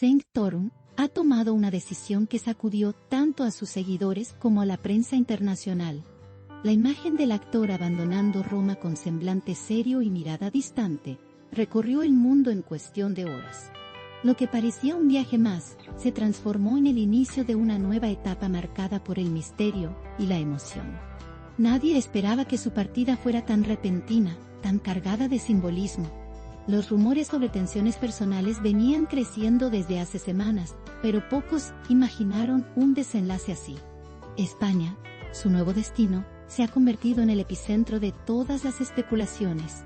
Cenk Torun ha tomado una decisión que sacudió tanto a sus seguidores como a la prensa internacional. La imagen del actor abandonando Roma con semblante serio y mirada distante, recorrió el mundo en cuestión de horas. Lo que parecía un viaje más, se transformó en el inicio de una nueva etapa marcada por el misterio y la emoción. Nadie esperaba que su partida fuera tan repentina, tan cargada de simbolismo. Los rumores sobre tensiones personales venían creciendo desde hace semanas, pero pocos imaginaron un desenlace así. España, su nuevo destino, se ha convertido en el epicentro de todas las especulaciones.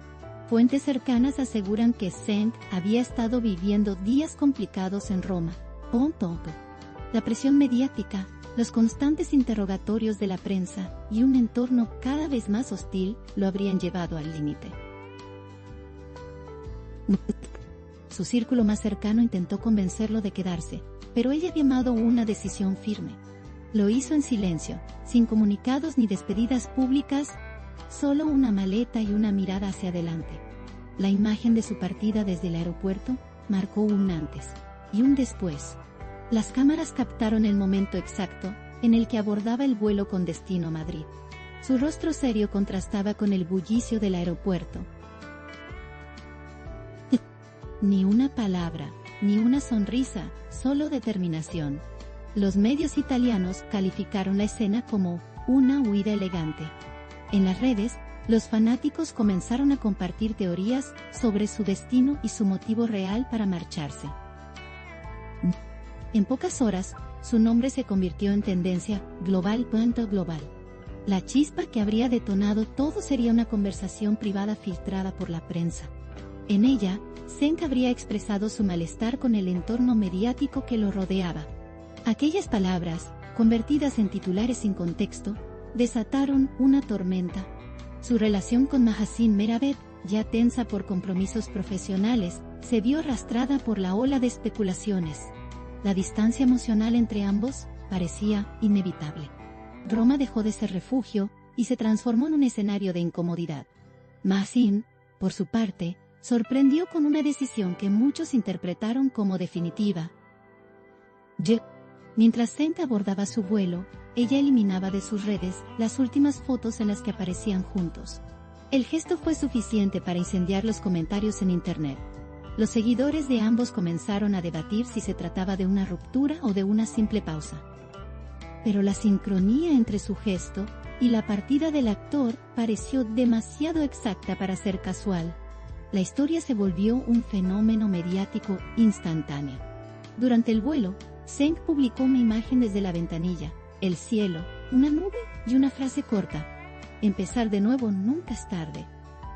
Fuentes cercanas aseguran que Cenk había estado viviendo días complicados en Roma. La presión mediática, los constantes interrogatorios de la prensa y un entorno cada vez más hostil lo habrían llevado al límite. Su círculo más cercano intentó convencerlo de quedarse, pero ella había tomado una decisión firme. Lo hizo en silencio, sin comunicados ni despedidas públicas, solo una maleta y una mirada hacia adelante. La imagen de su partida desde el aeropuerto marcó un antes y un después. Las cámaras captaron el momento exacto en el que abordaba el vuelo con destino a Madrid. Su rostro serio contrastaba con el bullicio del aeropuerto. Ni una palabra, ni una sonrisa, solo determinación. Los medios italianos calificaron la escena como una huida elegante. En las redes, los fanáticos comenzaron a compartir teorías sobre su destino y su motivo real para marcharse. En pocas horas, su nombre se convirtió en tendencia global. La chispa que habría detonado todo sería una conversación privada filtrada por la prensa. En ella, Cenk habría expresado su malestar con el entorno mediático que lo rodeaba. Aquellas palabras, convertidas en titulares sin contexto, desataron una tormenta. Su relación con Mahasine Meravet, ya tensa por compromisos profesionales, se vio arrastrada por la ola de especulaciones. La distancia emocional entre ambos parecía inevitable. Roma dejó de ser refugio y se transformó en un escenario de incomodidad. Mahasine, por su parte, sorprendió con una decisión que muchos interpretaron como definitiva. Mientras Cenk abordaba su vuelo, ella eliminaba de sus redes las últimas fotos en las que aparecían juntos. El gesto fue suficiente para incendiar los comentarios en internet. Los seguidores de ambos comenzaron a debatir si se trataba de una ruptura o de una simple pausa. Pero la sincronía entre su gesto y la partida del actor pareció demasiado exacta para ser casual. La historia se volvió un fenómeno mediático instantáneo. Durante el vuelo, Cenk publicó una imagen desde la ventanilla, el cielo, una nube y una frase corta: empezar de nuevo nunca es tarde.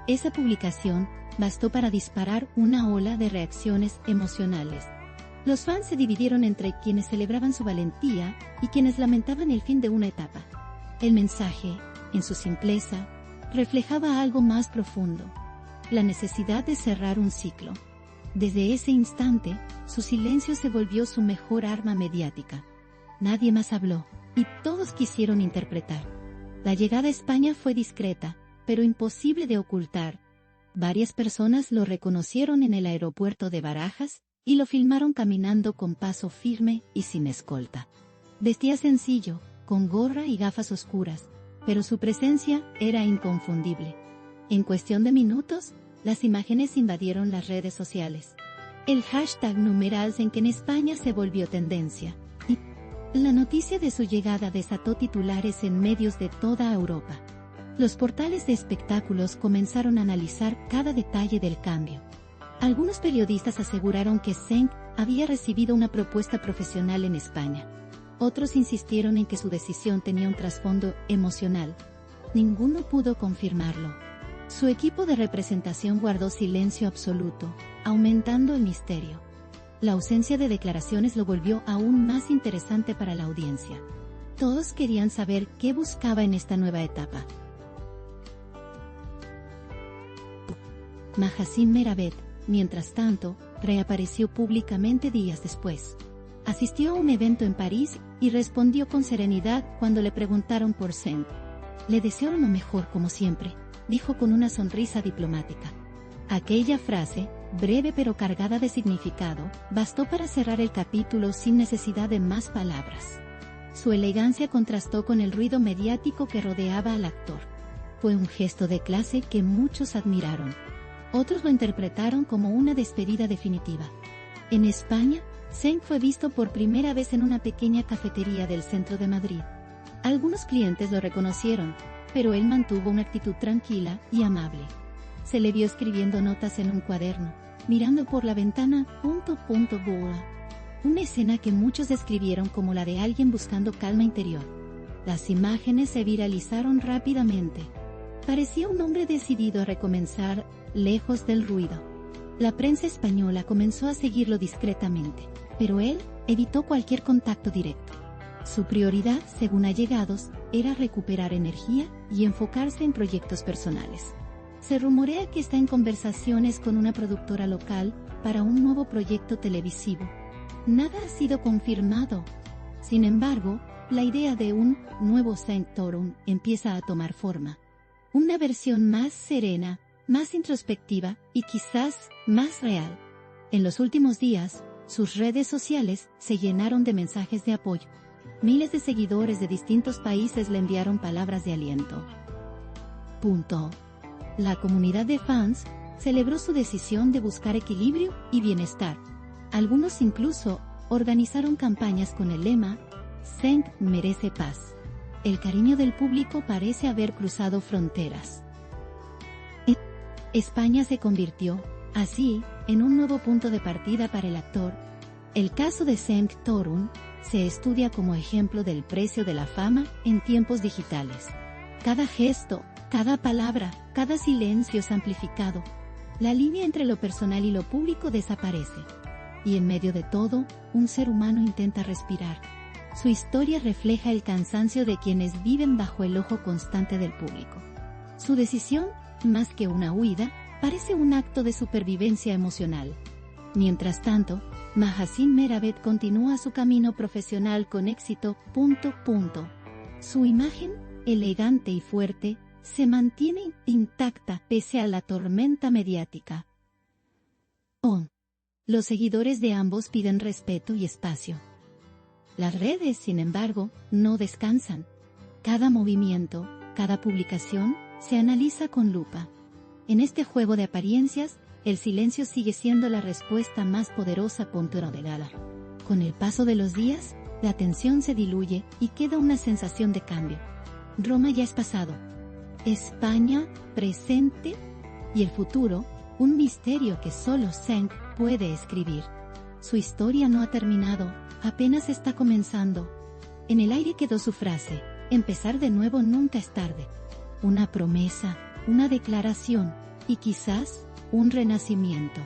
Esa publicación bastó para disparar una ola de reacciones emocionales. Los fans se dividieron entre quienes celebraban su valentía y quienes lamentaban el fin de una etapa. El mensaje, en su simpleza, reflejaba algo más profundo: la necesidad de cerrar un ciclo. Desde ese instante, su silencio se volvió su mejor arma mediática. Nadie más habló, y todos quisieron interpretar. La llegada a España fue discreta, pero imposible de ocultar. Varias personas lo reconocieron en el aeropuerto de Barajas, y lo filmaron caminando con paso firme y sin escolta. Vestía sencillo, con gorra y gafas oscuras, pero su presencia era inconfundible. En cuestión de minutos, las imágenes invadieron las redes sociales. El hashtag #Cenk en España se volvió tendencia, y la noticia de su llegada desató titulares en medios de toda Europa. Los portales de espectáculos comenzaron a analizar cada detalle del cambio. Algunos periodistas aseguraron que Cenk había recibido una propuesta profesional en España. Otros insistieron en que su decisión tenía un trasfondo emocional. Ninguno pudo confirmarlo. Su equipo de representación guardó silencio absoluto, aumentando el misterio. La ausencia de declaraciones lo volvió aún más interesante para la audiencia. Todos querían saber qué buscaba en esta nueva etapa. Mahasine Meravet, mientras tanto, reapareció públicamente días después. Asistió a un evento en París y respondió con serenidad cuando le preguntaron por Cenk. Le deseo lo mejor como siempre, dijo con una sonrisa diplomática. Aquella frase, breve pero cargada de significado, bastó para cerrar el capítulo sin necesidad de más palabras. Su elegancia contrastó con el ruido mediático que rodeaba al actor. Fue un gesto de clase que muchos admiraron. Otros lo interpretaron como una despedida definitiva. En España, Zeng fue visto por primera vez en una pequeña cafetería del centro de Madrid. Algunos clientes lo reconocieron, pero él mantuvo una actitud tranquila y amable. Se le vio escribiendo notas en un cuaderno, mirando por la ventana, boa. Una escena que muchos describieron como la de alguien buscando calma interior. Las imágenes se viralizaron rápidamente. Parecía un hombre decidido a recomenzar, lejos del ruido. La prensa española comenzó a seguirlo discretamente, pero él evitó cualquier contacto directo. Su prioridad, según allegados, era recuperar energía y enfocarse en proyectos personales. Se rumorea que está en conversaciones con una productora local para un nuevo proyecto televisivo. Nada ha sido confirmado. Sin embargo, la idea de un nuevo Zeng Torun empieza a tomar forma. Una versión más serena, más introspectiva y quizás más real. En los últimos días, sus redes sociales se llenaron de mensajes de apoyo. Miles de seguidores de distintos países le enviaron palabras de aliento. La comunidad de fans celebró su decisión de buscar equilibrio y bienestar. Algunos incluso organizaron campañas con el lema Zeng merece paz. El cariño del público parece haber cruzado fronteras. España se convirtió, así, en un nuevo punto de partida para el actor. El caso de Zeng Torun se estudia como ejemplo del precio de la fama en tiempos digitales. Cada gesto, cada palabra, cada silencio es amplificado. La línea entre lo personal y lo público desaparece. Y en medio de todo, un ser humano intenta respirar. Su historia refleja el cansancio de quienes viven bajo el ojo constante del público. Su decisión, más que una huida, parece un acto de supervivencia emocional. Mientras tanto, Mahasin Meravet continúa su camino profesional con éxito. Su imagen, elegante y fuerte, se mantiene intacta pese a la tormenta mediática. Los seguidores de ambos piden respeto y espacio. Las redes, sin embargo, no descansan. Cada movimiento, cada publicación, se analiza con lupa. En este juego de apariencias, el silencio sigue siendo la respuesta más poderosa. Con el paso de los días, la tensión se diluye y queda una sensación de cambio. Roma ya es pasado. España, presente, y el futuro, un misterio que solo Zeng puede escribir. Su historia no ha terminado, apenas está comenzando. En el aire quedó su frase: empezar de nuevo nunca es tarde. Una promesa, una declaración, y quizás, un renacimiento.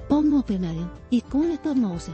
Pongo penal, y con esto no sé.